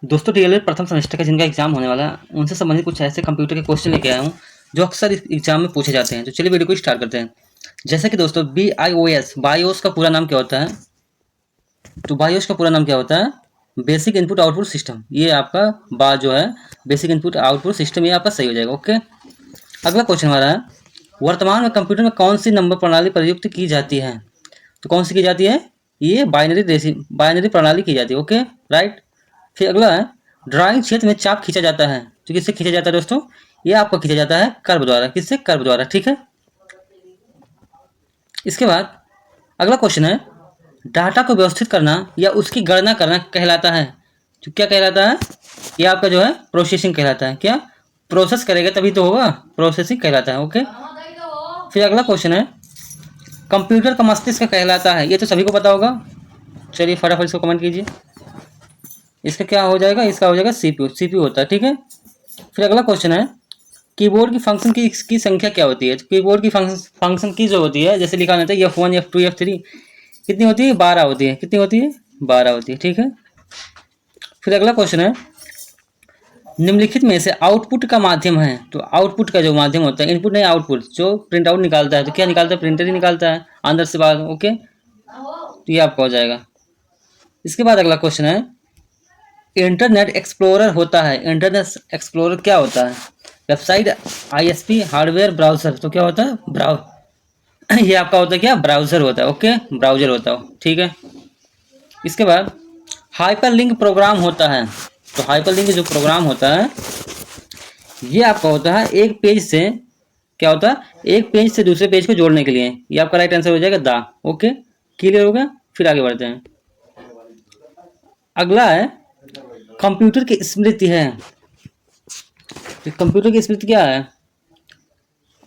दोस्तों डीएलएड प्रथम सेमेस्टर का जिनका एग्जाम होने वाला है उनसे संबंधित कुछ ऐसे कंप्यूटर के क्वेश्चन लेके आया हूँ जो अक्सर इस एग्जाम में पूछे जाते हैं। तो चलिए वीडियो को स्टार्ट करते हैं। जैसे कि दोस्तों BIOS बायोस का पूरा नाम क्या होता है? तो बायोस का पूरा नाम क्या होता है? Basic input output system. ये आपका बा जो है बेसिक इनपुट आउटपुट सिस्टम, ये आपका सही हो जाएगा। ओके, अगला क्वेश्चन हमारा है, वर्तमान में कंप्यूटर में कौन सी नंबर प्रणाली प्रयुक्त की जाती है? तो कौन सी की जाती है? ये बाइनरी प्रणाली की जाती है। Okay, right. फिर अगला है, ड्राइंग क्षेत्र में चाप खींचा जाता है तो किससे खींचा जाता है दोस्तों? ये आपका खींचा जाता है कर्व द्वारा। किससे? कर्व द्वारा। ठीक है। इसके बाद अगला क्वेश्चन है, डाटा को व्यवस्थित करना या उसकी गणना करना कहलाता है। तो क्या कहलाता है? ये आपका जो है प्रोसेसिंग कहलाता है। क्या? प्रोसेस करेगा तभी तो होगा, प्रोसेसिंग कहलाता है। ओके। फिर अगला क्वेश्चन है, कंप्यूटर का मस्तिष्क कहलाता है। ये तो सभी को पता होगा। चलिए फटाफट इसको कमेंट कीजिए। इसका क्या हो जाएगा? इसका हो जाएगा सीपीयू होता है। ठीक है। फिर अगला क्वेश्चन है, कीबोर्ड की फंक्शन की संख्या क्या होती है? तो कीबोर्ड की फंक्शन की जो होती है, जैसे लिखा जाता है F1 F2 F3, कितनी होती है? 12 होती है। कितनी होती है? 12 होती है। ठीक है। फिर अगला क्वेश्चन है, निम्नलिखित में से आउटपुट का माध्यम है। तो आउटपुट का जो माध्यम होता है, इनपुट नहीं आउटपुट, जो प्रिंट आउट निकालता है, तो क्या निकालता है? प्रिंटर ही निकालता है अंदर से बाहर। ओके, तो ये आपका हो जाएगा। इसके बाद अगला क्वेश्चन है, इंटरनेट एक्सप्लोरर होता है। इंटरनेट एक्सप्लोरर क्या होता है? Website, ISP, hardware, browser. तो क्या होता है? ये आपका होता है क्या? ब्राउजर होता है। ओके, ब्राउजर होता है। ठीक है। इसके बाद हाइपरलिंक प्रोग्राम होता है। तो हाइपरलिंक जो प्रोग्राम होता है, ये आपका होता है एक पेज से, क्या होता है? एक पेज से दूसरे पेज को जोड़ने के लिए। ये आपका राइट आंसर हो जाएगा दा। ओके, क्लियर हो गया। फिर आगे बढ़ते हैं। अगला है, कंप्यूटर की स्मृति है। तो कंप्यूटर की स्मृति क्या है?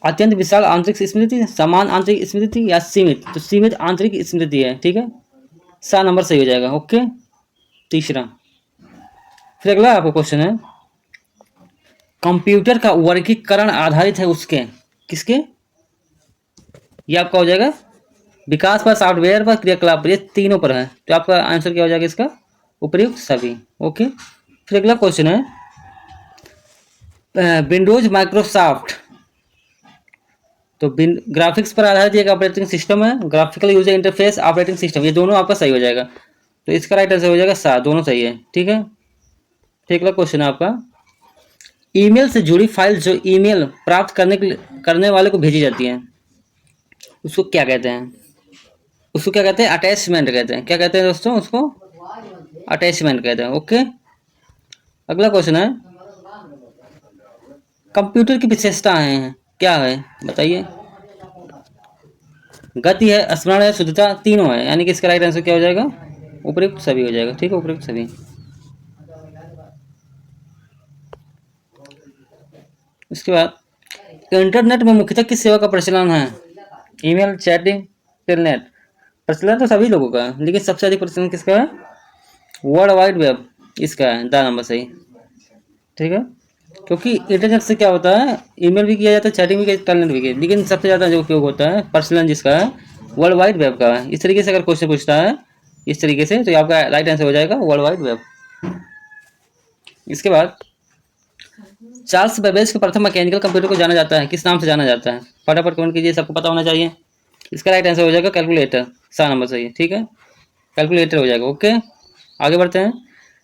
अत्यंत विशाल आंतरिक स्मृति, समान आंतरिक स्मृति, या सीमित? तो सीमित आंतरिक स्मृति है। ठीक है, सा नंबर सही हो जाएगा। ओके, तीसरा। फिर अगला आपका क्वेश्चन है, कंप्यूटर का वर्गीकरण आधारित है उसके, किसके? ये आपका हो जाएगा विकास पर, सॉफ्टवेयर पर, क्रियाकलाप पर, ये तीनों पर है। तो आपका आंसर क्या हो जाएगा इसका? उपयुक्त सभी। ओके। फिर अगला क्वेश्चन है, विंडोज माइक्रोसॉफ्ट, तो ग्राफिक्स पर आधारित एक ऑपरेटिंग सिस्टम है। Graphical user interface operating system, ये दोनों आपका सही हो जाएगा। तो इसका राइट आंसर हो जाएगा सा, दोनों सही है। ठीक है। फिर अगला क्वेश्चन है आपका, ईमेल से जुड़ी फाइल जो ईमेल प्राप्त करने वाले को भेजी जाती है, उसको क्या कहते हैं? उसको क्या कहते हैं? अटैचमेंट कहते हैं। क्या कहते हैं दोस्तों? उसको अटैचमेंट कहते हैं। ओके। अगला क्वेश्चन है, कंप्यूटर की विशेषताएं हैं, क्या है बताइए? गति है, स्मरण है, शुद्धता, तीनों है। यानी कि इसका राइट आंसर क्या हो जाएगा? उपयुक्त सभी हो जाएगा। ठीक है, उपयुक्त सभी। इसके बाद इंटरनेट में मुख्यतः किस सेवा का प्रचलन है? Email, chatting, telnet. प्रचलन तो सभी लोगों का है, लेकिन सबसे अधिक प्रचलन किसका है? वर्ल्ड वाइड वेब, इसका है दा नंबर सही। ठीक है, क्योंकि इंटरनेट से क्या होता है? ईमेल भी किया जाता है, चैटिंग भी किया, टेलनेट भी किया, लेकिन सबसे ज़्यादा जो उपयोग होता है प्रचलन जिसका है, वर्ल्ड वाइड वेब का है। इस तरीके से अगर क्वेश्चन पूछता है इस तरीके से, तो आपका राइट आंसर हो जाएगा वर्ल्ड वाइड वेब। इसके बाद चार्ल्स बेबेज के प्रथम मैकेनिकल कंप्यूटर को जाना जाता है, किस नाम से जाना जाता है? फटाफट कमेंट कीजिए, सबको पता होना चाहिए। इसका राइट आंसर हो जाएगा कैलकुलेटर, सा नंबर सही है। ठीक है, कैलकुलेटर हो जाएगा। ओके, आगे बढ़ते हैं।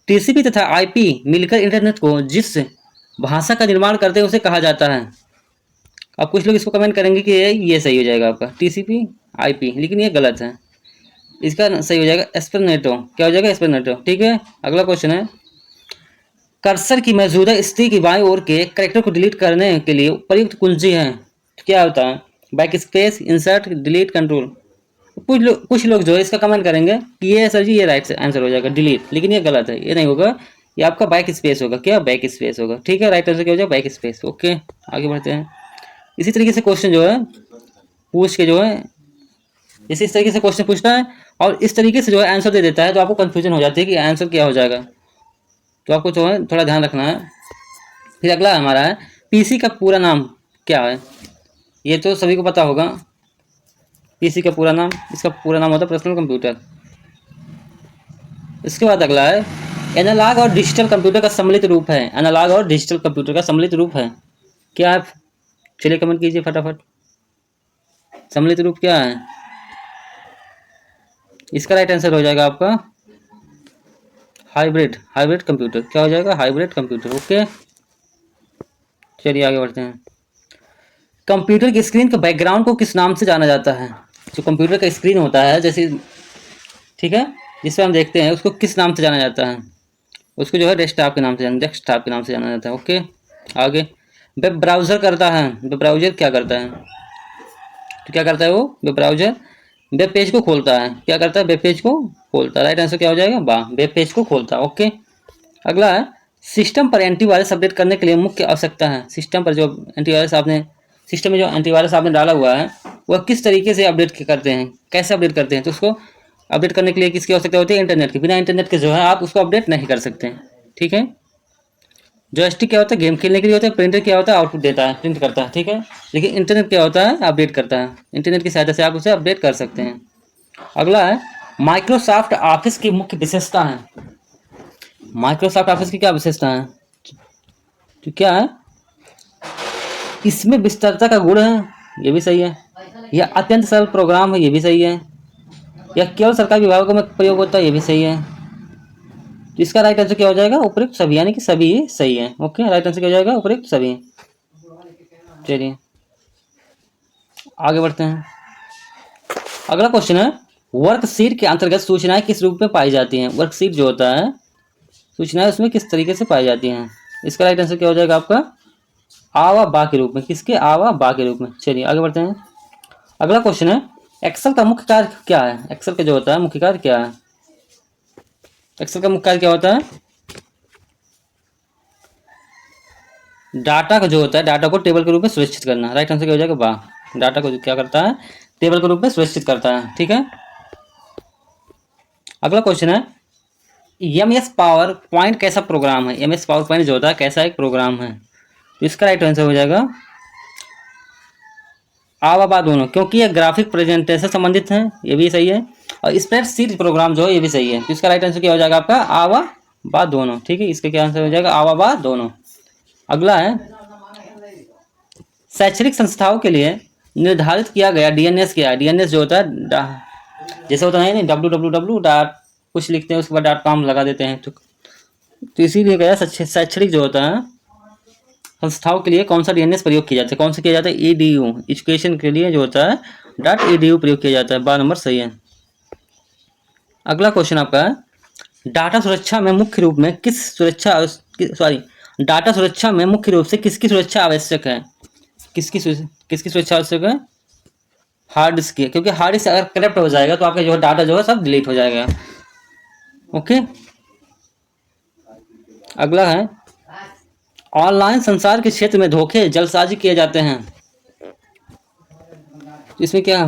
TCP तथा IP मिलकर इंटरनेट को जिस भाषा का निर्माण करते हैं उसे कहा जाता है। अब कुछ लोग इसको कमेंट करेंगे कि ये सही हो जाएगा आपका TCP IP, लेकिन ये गलत है। इसका सही हो जाएगा एस्पेरनेटो। क्या हो जाएगा? एस्पेरनेटो। ठीक है। अगला क्वेश्चन है, कर्सर की मौजूदा स्थिति की बाईं ओर के कैरेक्टर को डिलीट करने के लिए प्रयुक्त कुंजी है, तो क्या होता है? Back space, insert, delete, control. कुछ लोग जो है इसका कमेंट करेंगे कि ये सर जी ये राइट आंसर हो जाएगा डिलीट, लेकिन ये गलत है, ये नहीं होगा। ये आपका बैक स्पेस होगा। क्या? बैक स्पेस होगा। ठीक है, राइट आंसर क्या हो जाएगा? Back space. ओके, आगे बढ़ते हैं। इसी तरीके से क्वेश्चन जो है पूछ के जो है, जैसे इस तरीके से क्वेश्चन पूछता है और इस तरीके से जो है आंसर दे देता है, तो आपको कंफ्यूजन हो जाती है कि आंसर क्या हो जाएगा। तो आपको जो है थोड़ा ध्यान रखना है। फिर अगला हमारा है, PC का पूरा नाम क्या है? ये तो सभी को पता होगा। PC का पूरा नाम, इसका पूरा नाम होता है पर्सनल कंप्यूटर। इसके बाद अगला है, एनालॉग और डिजिटल कंप्यूटर का सम्मिलित रूप है। एनालॉग और डिजिटल कंप्यूटर का सम्मिलित रूप है क्या है? चलिए कमेंट कीजिए फटाफट, सम्मिलित रूप क्या है? इसका राइट आंसर हो जाएगा आपका हाइब्रिड। हाइब्रिड कंप्यूटर क्या हो जाएगा? Hybrid computer. ओके, चलिए आगे बढ़ते हैं। कंप्यूटर की स्क्रीन के बैकग्राउंड को किस नाम से जाना जाता है? जो कंप्यूटर का स्क्रीन होता है जैसे, ठीक है, जिससे हम देखते हैं, उसको किस नाम से जाना जाता है? उसको जो है डेस्कटॉप के नाम से डेस्कटॉप के नाम से जाना जाता है। ओके, आगे। वेब ब्राउजर करता है, वेब ब्राउजर क्या करता है? तो क्या करता है वो? वेब ब्राउजर वेब पेज को खोलता है। क्या करता है? वेब पेज को खोलता है। राइट आंसर क्या हो जाएगा? वाह, वेब पेज को खोलता है। ओके, अगला है, सिस्टम पर एंटीवायरस अपडेट करने के लिए मुख्य आवश्यकता है। सिस्टम पर जो एंटीवायरस आपने, सिस्टम में जो एंटीवायरस आपने डाला हुआ है, वह किस तरीके से अपडेट करते हैं, कैसे अपडेट करते हैं? तो उसको अपडेट करने के लिए किसकी आवश्यकता होती है? इंटरनेट की। बिना इंटरनेट के जो है आप उसको अपडेट नहीं कर सकते हैं। ठीक है, जॉयस्टिक क्या होता है? गेम खेलने के लिए होता है। प्रिंटर क्या होता है? आउटपुट देता है, प्रिंट करता है। ठीक है, लेकिन इंटरनेट क्या होता है? अपडेट करता है। इंटरनेट की सहायता से आप उसे अपडेट कर सकते हैं। अगला है, माइक्रोसॉफ्ट ऑफिस की मुख्य विशेषता है। माइक्रोसॉफ्ट ऑफिस की क्या विशेषता है? तो क्या है? इसमें विस्तारता का गुण है, ये भी सही है। यह अत्यंत सरल प्रोग्राम है, ये भी सही है। यह केवल सरकारी विभागों में प्रयोग होता है, ये भी सही है। तो इसका राइट आंसर क्या हो जाएगा? उपयुक्त सभी, यानी कि सभी सही है। ओके, राइट आंसर क्या हो जाएगा? उपयुक्त सभी। चलिए आगे बढ़ते हैं। अगला क्वेश्चन है, वर्कशीट के अंतर्गत सूचनाएं किस रूप में पाई जाती हैं? वर्कशीट जो होता है, सूचनाएं उसमें किस तरीके से पाई जाती हैं? इसका राइट आंसर क्या हो जाएगा आपका? आ व बा के रूप में। किसके? आ व बा के रूप में। चलिए आगे बढ़ते हैं। अगला क्वेश्चन है, एक्सेल का मुख्य कार्य क्या है? एक्सेल का जो होता है मुख्य कार्य क्या है? एक्सेल का मुख्य कार्य क्या होता है? डाटा का जो होता है, डाटा को टेबल के रूप में सुरक्षित करना। राइट आंसर क्या हो जाएगा? वाह, डाटा को क्या करता है? टेबल के रूप में सुरक्षित करता है। ठीक है, अगला क्वेश्चन है, एम एस पावर पॉइंट कैसा प्रोग्राम है? एम एस पावर पॉइंट जो होता है कैसा एक प्रोग्राम है? तो इसका राइट आंसर हो जाएगा आ व बा दोनों, क्योंकि ये ग्राफिक प्रेजेंटेशन संबंधित है, ये भी सही है। और स्प्रेडशीट प्रोग्राम जो है ये भी सही है। तो इसका राइट आंसर क्या हो जाएगा आपका? आ व बा दोनों। ठीक है, इसका क्या आंसर हो जाएगा? आ व बा दोनों। अगला है, शैक्षणिक संस्थाओं के लिए निर्धारित किया गया डीएनएस क्या है? डीएनएस जो होता है जैसे होता है नहीं, www डॉट कुछ लिखते हैं उसके बाद .com लगा देते हैं, तो इसीलिए गया शैक्षणिक जो होता है संस्थाओं के लिए कौन सा डीएनएस प्रयोग किया जाता है? कौन सा किया जाता है? ईडीयू, एजुकेशन के लिए जो होता है .edu प्रयोग किया जाता है। 12 नंबर सही है। अगला क्वेश्चन आपका है, डाटा सुरक्षा में मुख्य रूप में किस सुरक्षा डाटा सुरक्षा में मुख्य रूप से किसकी सुरक्षा आवश्यक है? किसकी सुरक्षा आवश्यक है? हार्ड डिस्क की, क्योंकि हार्ड डिस्क अगर करप्ट हो जाएगा तो आपका जो है डाटा जो है सब डिलीट हो जाएगा। ओके, अगला है, ऑनलाइन संसार के क्षेत्र में धोखे जलसाजी किए जाते हैं। इसमें क्या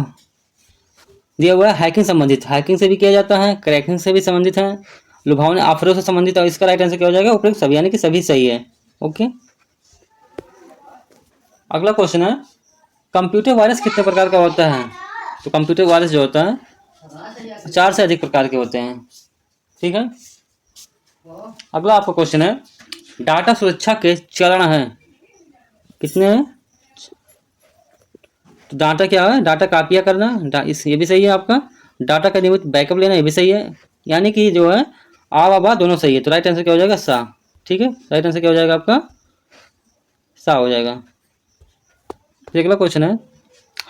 दिया हुआ है? हैकिंग संबंधित, हैकिंग से भी किया जाता है, क्रैकिंग से भी संबंधित है, लुभावने ऑफरों से संबंधित है। इसका राइट आंसर क्या हो जाएगा? उपयुक्त सभी, यानी कि सभी सही है। ओके, अगला क्वेश्चन है, कंप्यूटर वायरस कितने प्रकार का होता है? तो कंप्यूटर वायरस जो होता है 4 से अधिक प्रकार के होते हैं। ठीक है, अगला आपका क्वेश्चन है, डाटा सुरक्षा के चरण हैं कितने हैं? तो डाटा क्या है? डाटा कॉपियाँ करना, ये भी सही है आपका। डाटा का नियमित बैकअप लेना, ये भी सही है। यानी कि जो है आ व बा दोनों सही है। तो राइट आंसर क्या हो जाएगा? सा। ठीक है, राइट आंसर क्या हो जाएगा आपका? सा हो जाएगा। फिर अगला क्वेश्चन है,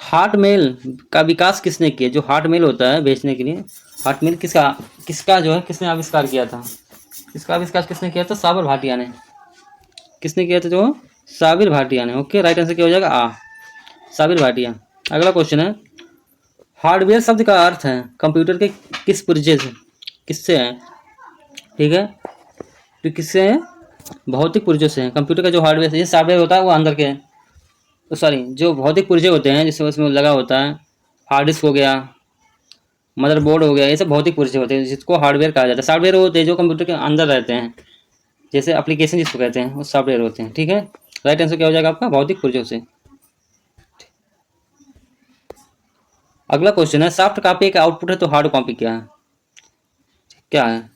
हार्टमेल का विकास किसने किया? जो हार्टमेल होता है बेचने के लिए, हार्टमेल किसका किसका जो है किसने आविष्कार किया था? इसका आविष्कार किसने किया था? साबर भाटिया ने। किसने किया था? जो साबिर भाटिया ने। ओके, राइट आंसर क्या हो जाएगा? आ, साबिर भाटिया। अगला क्वेश्चन है, हार्डवेयर शब्द का अर्थ है कंप्यूटर के किस पुर्जे से, किससे है? ठीक है, तो किससे है? भौतिक पुर्जों से है। कंप्यूटर का जो हार्डवेयर है, सॉफ्टवेयर होता है वो अंदर के, तो सॉरी जो भौतिक पुर्जे होते हैं जिसमें उसमें लगा होता है, हार्ड डिस्क हो गया, मदरबोर्ड हो गया, ये सब भौतिक पुर्जे होते हैं जिसको हार्डवेयर कहा जाता है। सॉफ्टवेयर होते हैं जो कंप्यूटर के अंदर रहते हैं, जैसे एप्लीकेशन जिसको कहते हैं वो सॉफ्टवेयर होते हैं। ठीक है, राइट आंसर क्या हो जाएगा आपका? भौतिक पुर्जों से। अगला क्वेश्चन है, सॉफ्ट कॉपी का आउटपुट है तो हार्ड कॉपी क्या है? क्या है?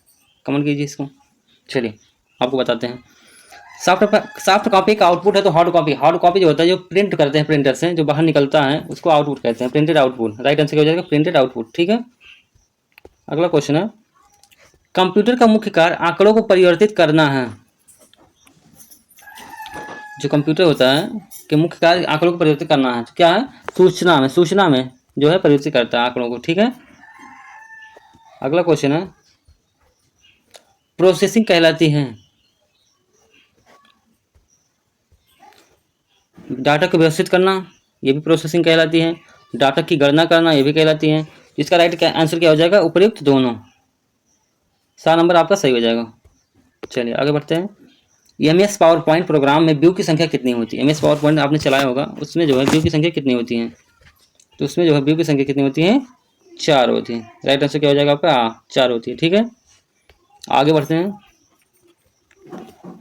कमेंट कीजिए इसको। चलिए आपको बताते हैं। सॉफ्ट कॉपी का आउटपुट है तो हार्ड कॉपी जो होता है जो प्रिंट करते हैं प्रिंटर से, जो बाहर निकलता है उसको आउटपुट कहते हैं, प्रिंटेड आउटपुट। राइट आंसर क्या हो जाएगा? Printed output. ठीक है, अगला क्वेश्चन है, कंप्यूटर का मुख्य कार्य आंकड़ों को परिवर्तित करना है। जो कंप्यूटर होता है कि मुख्य कार्य आंकड़ों को परिवर्तित करना है, तो क्या है? सूचना में जो है परिवर्तित करता है आंकड़ों को। ठीक है, अगला क्वेश्चन है, प्रोसेसिंग कहलाती है, डाटा को व्यवस्थित करना ये भी प्रोसेसिंग कहलाती है, डाटा की गणना करना ये भी कहलाती है। इसका राइट आंसर क्या हो जाएगा? उपयुक्त दोनों। 7 नंबर आपका सही हो जाएगा। चलिए आगे बढ़ते हैं। एमएस पावर पॉइंट प्रोग्राम में व्यू की संख्या कितनी होती है? एमएस पावर पॉइंट आपने चलाया होगा, उसमें जो है व्यू की संख्या कितनी होती है? तो उसमें जो है व्यू की संख्या कितनी होती है? 4 होती है। राइट आंसर क्या हो जाएगा आपका? 4 होती है। ठीक है, आगे बढ़ते हैं।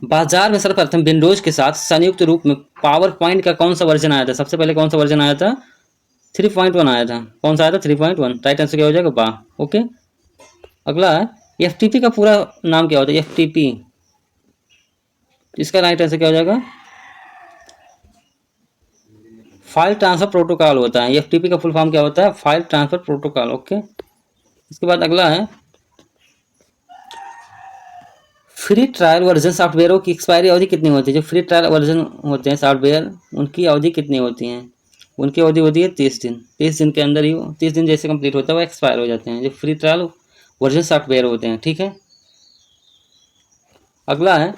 बाजार में सर्वप्रथम विंडोज के साथ संयुक्त रूप में पावर पॉइंट का कौन सा वर्जन आया था? सबसे पहले कौन सा वर्जन आया था? 3.1 आया था। कौन सा आया था? 3.1। राइट आंसर क्या हो जाएगा? वाह। ओके, अगला है, एफटीपी का पूरा नाम क्या होता है? एफटीपी, इसका राइट आंसर क्या हो जाएगा? फाइल ट्रांसफर प्रोटोकॉल होता है। एफटीपी का फुल फॉर्म क्या होता है? File transfer protocol. ओके, इसके बाद अगला है, फ्री ट्रायल वर्जन सॉफ्टवेयरों की एक्सपायरी अवधि कितनी होती है? जो फ्री ट्रायल वर्जन होते हैं सॉफ्टवेयर, उनकी अवधि कितनी होती है? उनकी अवधि होती है 30 दिन। 30 दिन के अंदर ही 30 दिन जैसे कंप्लीट होता है वो एक्सपायर हो जाते हैं, जो फ्री ट्रायल वर्जन सॉफ्टवेयर होते हैं। ठीक है, अगला है,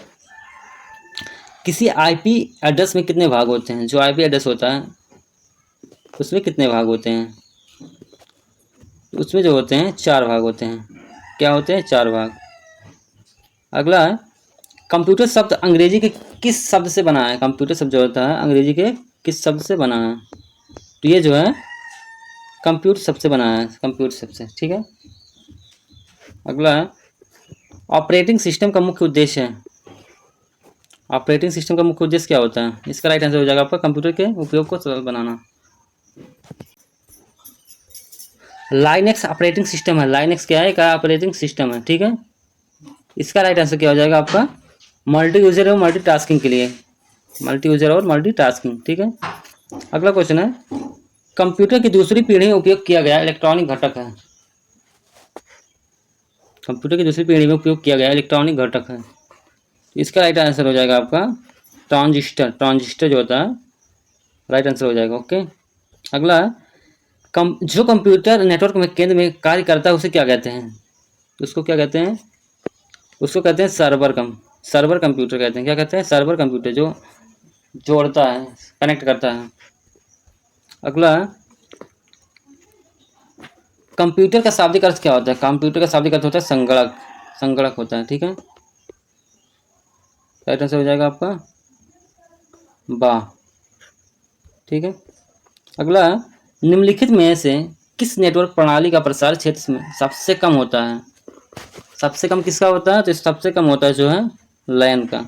किसी आईपी एड्रेस में कितने भाग होते हैं? जो आईपी एड्रेस होता है उसमें कितने भाग होते हैं? उसमें जो होते हैं 4 भाग होते हैं। क्या होते हैं? 4 भाग। अगला है, कंप्यूटर शब्द अंग्रेजी के किस शब्द से बना है? कंप्यूटर शब्द जो होता है अंग्रेजी के किस शब्द से बना है? तो ये जो है कंप्यूटर शब्द से बना है, कंप्यूटर शब्द से। ठीक है, अगला है, ऑपरेटिंग सिस्टम का मुख्य उद्देश्य है। ऑपरेटिंग सिस्टम का मुख्य उद्देश्य क्या होता है? इसका राइट आंसर हो जाएगा आपका कंप्यूटर के उपयोग को सरल बनाना। लाइनेक्स ऑपरेटिंग सिस्टम है। लाइनेक्स क्या है? क्या ऑपरेटिंग सिस्टम है। ठीक है, इसका राइट आंसर क्या हो जाएगा आपका? मल्टी यूजर और मल्टीटास्किंग के लिए, मल्टी यूजर और मल्टीटास्किंग। ठीक है, अगला क्वेश्चन है, कंप्यूटर की दूसरी पीढ़ी में उपयोग किया गया इलेक्ट्रॉनिक घटक है। कंप्यूटर की दूसरी पीढ़ी में उपयोग किया गया इलेक्ट्रॉनिक घटक है, इसका राइट आंसर हो जाएगा आपका ट्रांजिस्टर। ट्रांजिस्टर जो होता है राइट आंसर हो जाएगा। ओके, अगला है, जो कंप्यूटर नेटवर्क में केंद्र में कार्य करता है उसे क्या कहते हैं? उसको क्या कहते हैं? उसको कहते हैं सर्वर कंप्यूटर कहते हैं। क्या कहते हैं? सर्वर कंप्यूटर, जो जोड़ता है, कनेक्ट करता है। अगला, कंप्यूटर का शाब्दिक अर्थ क्या होता है? कंप्यूटर का शाब्दिक अर्थ होता है संगणक। संगणक होता है। ठीक है, राइट आंसर हो जाएगा आपका वाह। ठीक है, अगला, निम्नलिखित में से किस नेटवर्क प्रणाली का प्रसार क्षेत्र में सबसे कम होता है? सबसे कम किसका होता है? तो सबसे कम होता है जो है लैन का।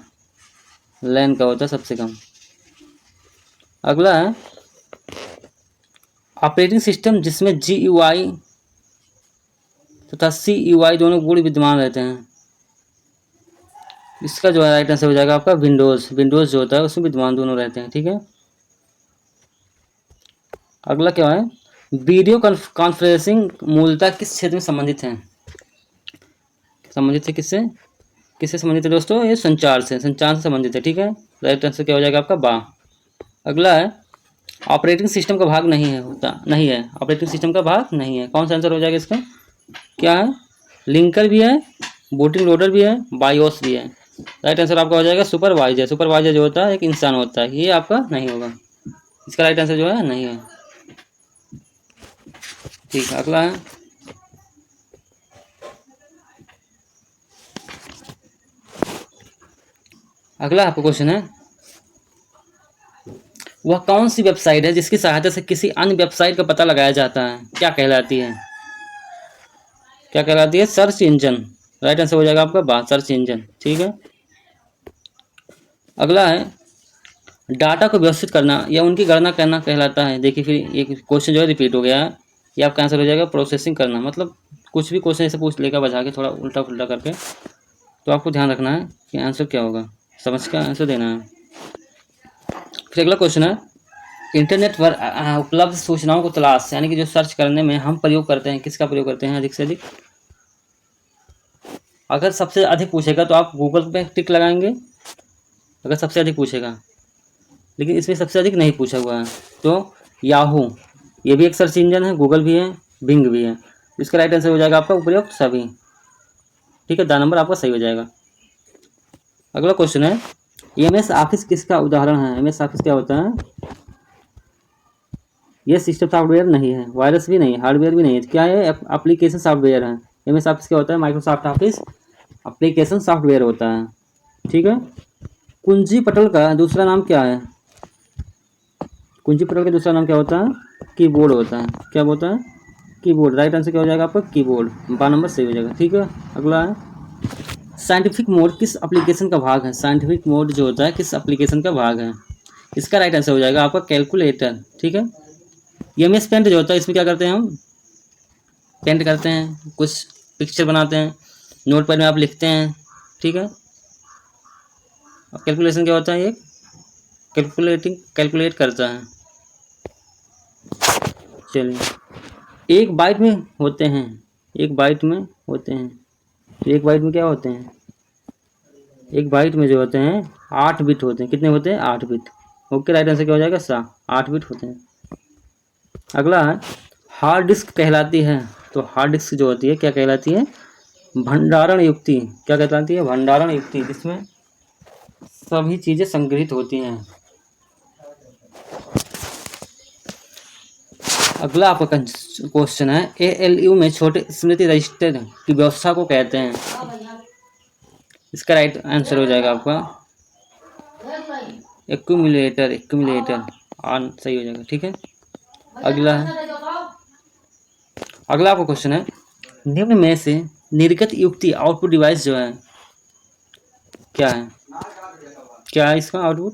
लैन का होता है सबसे कम। अगला है, ऑपरेटिंग सिस्टम जिसमें GUI तथा CUI दोनों गुण विद्यमान रहते हैं, इसका जो है राइट आंसर हो जाएगा आपका विंडोज। विंडोज जो होता है उसमें विद्यमान दोनों रहते हैं। ठीक है, अगला क्या है, वीडियो कॉन्फ्रेंसिंग मूलतः किस क्षेत्र में संबंधित है? संबंधित है किससे? किससे संबंधित है दोस्तों? ये संचार से संबंधित है। ठीक है, राइट आंसर क्या हो जाएगा आपका वाह। अगला है, ऑपरेटिंग सिस्टम का भाग नहीं है ऑपरेटिंग सिस्टम का भाग नहीं है। कौन सा आंसर हो जाएगा इसका? क्या है? लिंकर भी है, बूटिंग लोडर भी है, बायोस भी है। राइट आंसर आपका हो जाएगा सुपरवाइजर। सुपरवाइजर जो होता है एक इंसान होता है, ये आपका नहीं होगा। इसका राइट आंसर जो है नहीं है। ठीक है, अगला है, अगला आपका क्वेश्चन है, वह कौन सी वेबसाइट है जिसकी सहायता से किसी अन्य वेबसाइट का पता लगाया जाता है? क्या कहलाती है? क्या कहलाती है? Search engine. राइट आंसर हो जाएगा आपका बात सर्च इंजन। ठीक है, अगला है, डाटा को व्यवस्थित करना या उनकी गणना करना कहलाता है। देखिए फिर एक क्वेश्चन जो है रिपीट हो गया है, ये आपका आंसर हो जाएगा प्रोसेसिंग करना। मतलब कुछ भी क्वेश्चन ऐसे पूछ लेगा बजा के, थोड़ा उल्टा फुल्टा करके। तो आपको ध्यान रखना है कि आंसर क्या होगा, समझ का आंसर देना है। फिर अगला क्वेश्चन है, इंटरनेट पर उपलब्ध सूचनाओं को तलाश, यानी कि जो सर्च करने में हम प्रयोग करते हैं, किसका प्रयोग करते हैं अधिक से अधिक? अगर सबसे अधिक पूछेगा तो आप गूगल पे टिक लगाएंगे, अगर सबसे अधिक पूछेगा, लेकिन इसमें सबसे अधिक नहीं पूछा हुआ है। तो याहू, ये भी एक सर्च इंजन है, गूगल भी है, बिंग भी है। इसका राइट आंसर हो जाएगा आपका उपयुक्त सभी। ठीक है, 10 नंबर आपका सही हो जाएगा। अगला क्वेश्चन है, एमएस ऑफिस किसका उदाहरण है? एमएस ऑफिस क्या होता है? ये सिस्टम सॉफ्टवेयर नहीं है, वायरस भी नहीं है, हार्डवेयर भी नहीं है, क्या है? एप्लीकेशन सॉफ्टवेयर है। एमएस ऑफिस क्या होता है? माइक्रोसॉफ्ट ऑफिस एप्लीकेशन सॉफ्टवेयर होता है। ठीक है। कुंजी पटल का दूसरा नाम क्या है? कुंजी पटल का दूसरा नाम क्या होता है? कीबोर्ड होता है। क्या होता है? कीबोर्ड। राइट आंसर क्या हो जाएगा आपका? कीबोर्ड। 12 नंबर सही हो जाएगा। ठीक है। अगला है, साइंटिफिक मोड किस एप्लीकेशन का भाग है? साइंटिफिक मोड जो होता है किस एप्लीकेशन का भाग है? इसका राइट आंसर हो जाएगा आपका कैलकुलेटर। ठीक है। एमएस पेंट जो होता है, इसमें क्या करते हैं हम? पेंट करते हैं, कुछ पिक्चर बनाते हैं, नोटपैड में आप लिखते हैं। ठीक है। और कैलकुलेशन क्या होता है? ये कैलकुलेट करता है। चलिए, एक बाइट में होते हैं, एक बाइट में होते हैं, तो एक बाइट में क्या होते हैं? एक बाइट में जो होते हैं 8 बिट होते हैं। कितने होते हैं? 8 बिट। ओके, राइट आंसर क्या हो जाएगा? 8 बिट होते हैं। अगला है, हार्ड डिस्क कहलाती है, तो हार्ड डिस्क जो होती है क्या कहलाती है? भंडारण युक्ति। क्या कहलाती है? भंडारण युक्ति, जिसमें सभी चीजें संग्रहित होती हैं। अगला आपका क्वेश्चन है, एएलयू में छोटे स्मृति रजिस्टर की व्यवस्था को कहते हैं। इसका राइट आंसर हो जाएगा आपका एक्यूमुलेटर ऑन, सही हो जाएगा। ठीक है। अगला आपका क्वेश्चन है, निम्न में से निर्गत युक्ति आउटपुट डिवाइस जो है क्या है? क्या है इसका आउटपुट?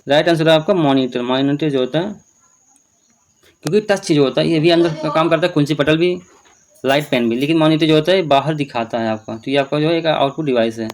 राइट आंसर है आपका मॉनिटर। मॉनिटर जो होता है, क्योंकि टच चीज होता है, ये भी अंदर का काम करता है, कुंची पटल भी, लाइट पेन भी, लेकिन मॉनिटर जो होता है बाहर दिखाता है आपका, तो ये आपका जो है एक आउटपुट डिवाइस है।